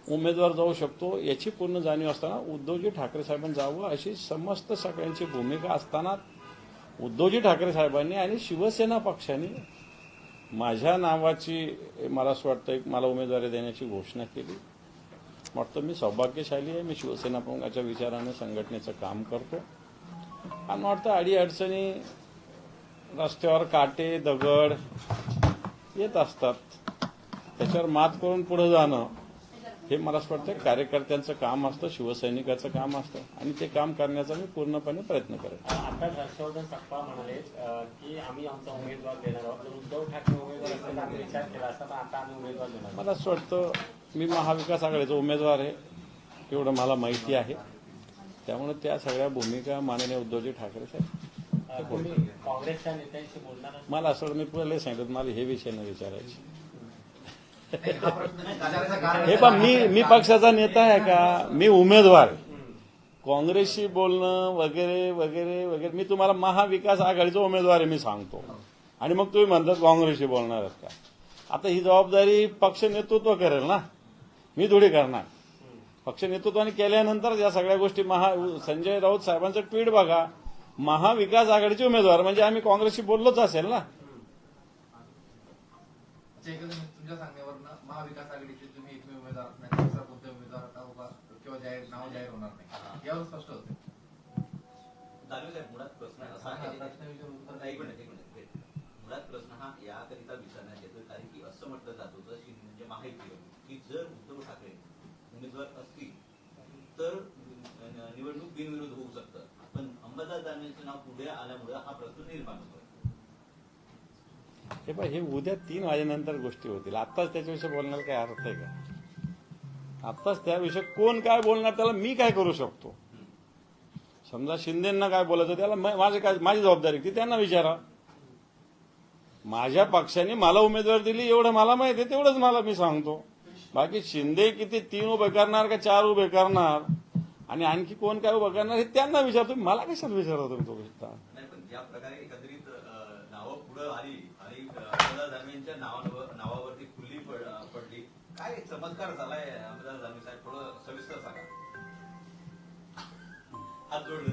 उमेदवार जाऊ शकतो याची पूर्ण जाणीव असताना उद्धवजी ठाकरे साहेबांनी जावं अशी समस्त सगळ्यांची भूमिका असताना उद्धवजी ठाकरे साहेबांनी आणि शिवसेना पक्षाने माझ्या नावाची मला असं वाटतं एक मला उमेदवारी देण्याची घोषणा केली. वाटतं मी सौभाग्यशाली आहे. मी शिवसेना प्रमुखाच्या विचाराने संघटनेचं काम करतो आणि वाटतं अडीअडचणी रस्त्यावर काटे दगड येत असतात, त्याच्यावर मात करून पुढे जाणं हे मला असं वाटतं कार्यकर्त्यांचं काम असतं, शिवसैनिकाचं काम असतं आणि ते काम करण्याचा मी पूर्णपणे प्रयत्न करेन. आता हर्षवर्धन सपकाळ म्हणाले की आम्ही आमचा उमेदवार देणार आहोत. जर उद्धव ठाकरे उमेदवार असताना आम्ही विचार केला असता तर आता आम्ही उमेदवार देणार. मला असं वाटतं मी महाविकास आघाडीचा उमेदवार आहे एवढं मला माहिती आहे. त्यामुळे त्या सगळ्या भूमिका माननीय उद्धवजी ठाकरे साहेब. तुम्ही काँग्रेसच्या नेत्यांशी बोलणार आहात? मला असं मी पहिले सांगितलं मला हे विषय न विचारायचे. हे पण मी पक्षाचा नेता आहे का? मी उमेदवार. काँग्रेसशी बोलणं वगैरे वगैरे वगैरे मी तुम्हाला महाविकास आघाडीचा उमेदवार आहे मी सांगतो आणि मग तुम्ही म्हणतात काँग्रेसशी बोलणार आहात का? आता ही जबाबदारी पक्ष नेतृत्व करेल ना, मी थोडी करणार. पक्ष नेतृत्वाने केल्यानंतर या सगळ्या गोष्टी संजय राऊत साहेबांचं ट्विट बघा, महाविकास आघाडीचे उमेदवार म्हणजे आम्ही काँग्रेसशी बोललोच असेल ना. तुमच्या सांगण्यावरनं महाविकास आघाडीचे तुम्ही एकमेव उमेदवार नाही, दुसरा कोणत्या उमेदवार आता उभा किंवा नाव जाहीर होणार नाही यावर स्पष्ट होते. मुळात प्रश्न असा मुळात प्रश्न हा याकरिता विचारण्यात येतो कारण की असं म्हटलं जात होतं की म्हणजे माहिती की जर उद्धव ठाकरे उमेदवार असतील तर निवडणूक बिनविरोध होऊ शकतं, पण अंबादास दानवेंचं नाव पुढे आल्यामुळे हा प्रश्न निर्माण होतो. हे उद्या 3 वाजेनंतर गोष्टी होतील. आत्ताच त्याच्याविषयी बोलण्याला काय अर्थ आहे का? आत्ताच त्याविषयी कोण काय बोलणार त्याला मी काय करू शकतो? समजा शिंदेंना काय बोलायचं त्याला माझी जबाबदारी ती त्यांना विचारा. माझ्या पक्षाने मला उमेदवार दिली एवढं मला माहिती आहे, तेवढंच मला मी सांगतो. बाकी शिंदे किती 3 उभे करणार का 4 उभे करणार आणि आणखी कोण काय उभं करणार हे त्यांना विचारतो. मला कशाला विचारतो तुम्ही तो गोष्ट? नाही, पण ज्या प्रकारे एकत्रित नावं पुढे आली आणि अंबादास दानवेंच्या नावावरती खुली पडली, काय चमत्कार झालाय अंबादास दानवे साहेब? थोडं सविस्तर सांगा. हात जोडले.